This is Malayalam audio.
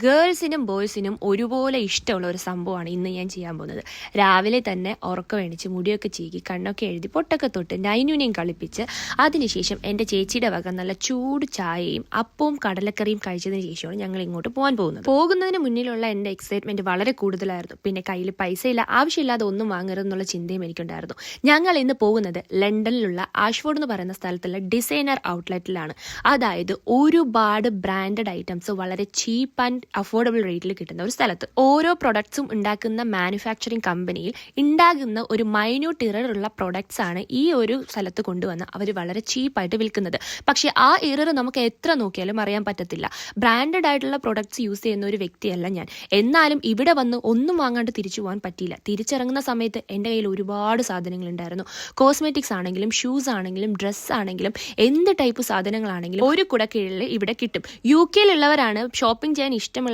ഗേൾസിനും ബോയ്സിനും ഒരുപോലെ ഇഷ്ടമുള്ള ഒരു സംഭവമാണ് ഇന്ന് ഞാൻ ചെയ്യാൻ പോകുന്നത്. രാവിലെ തന്നെ ഉറക്കം എണിച്ച് മുടിയൊക്കെ ചീകി കണ്ണൊക്കെ എഴുതി പൊട്ടൊക്കെ തൊട്ട് നൈനുനെയും കളിപ്പിച്ച് അതിനുശേഷം എൻ്റെ ചേച്ചിയുടെ വക നല്ല ചൂട് ചായയും അപ്പവും കടലക്കറിയും കഴിച്ചതിന് ശേഷമാണ് ഞങ്ങൾ ഇങ്ങോട്ട് പോകുന്നതിന് മുന്നിലുള്ള എൻ്റെ എക്സൈറ്റ്മെൻറ്റ് വളരെ കൂടുതലായിരുന്നു. പിന്നെ കയ്യിൽ പൈസ ഇല്ല, ആവശ്യമില്ലാതെ ഒന്നും വാങ്ങരുതെന്നുള്ള ചിന്തയും എനിക്കുണ്ടായിരുന്നു. ഞങ്ങൾ ഇന്ന് പോകുന്നത് ലണ്ടനിലുള്ള ആഷ്ഫോർഡ് എന്ന് പറയുന്ന സ്ഥലത്തുള്ള ഡിസൈനർ ഔട്ട്ലെറ്റിലാണ്. അതായത് ഒരുപാട് ബ്രാൻഡഡ് ഐറ്റംസ് വളരെ ചീപ്പ് ആൻഡ് അഫോർഡബിൾ റേറ്റിൽ കിട്ടുന്ന ഒരു സ്ഥലത്ത്. ഓരോ പ്രൊഡക്ട്സും ഉണ്ടാക്കുന്ന മാനുഫാക്ചറിങ് കമ്പനിയിൽ ഉണ്ടാകുന്ന ഒരു മൈന്യൂട്ട് ഇററുള്ള പ്രൊഡക്ട്സ് ആണ് ഈ ഒരു സ്ഥലത്ത് കൊണ്ടുവന്ന് അവർ വളരെ ചീപ്പായിട്ട് വിൽക്കുന്നത്. പക്ഷേ ആ ഇറർ നമുക്ക് എത്ര നോക്കിയാലും അറിയാൻ പറ്റത്തില്ല. ബ്രാൻഡഡ് ആയിട്ടുള്ള പ്രൊഡക്ട്സ് യൂസ് ചെയ്യുന്ന ഒരു വ്യക്തിയല്ല ഞാൻ. എന്നാലും ഇവിടെ വന്ന് ഒന്നും വാങ്ങാണ്ട് തിരിച്ചു പോകാൻ പറ്റിയില്ല. തിരിച്ചിറങ്ങുന്ന സമയത്ത് എൻ്റെ കയ്യിൽ ഒരുപാട് സാധനങ്ങൾ ഉണ്ടായിരുന്നു. കോസ്മെറ്റിക്സ് ആണെങ്കിലും ഷൂസ് ആണെങ്കിലും ഡ്രസ്സ് ആണെങ്കിലും എന്ത് ടൈപ്പ് സാധനങ്ങളാണെങ്കിലും ഒരു കുടക്കീഴിൽ ഇവിടെ കിട്ടും. UK യിലുള്ളവരാണ് ഷോപ്പിംഗ് ചെയ്യാൻ ഇഷ്ടം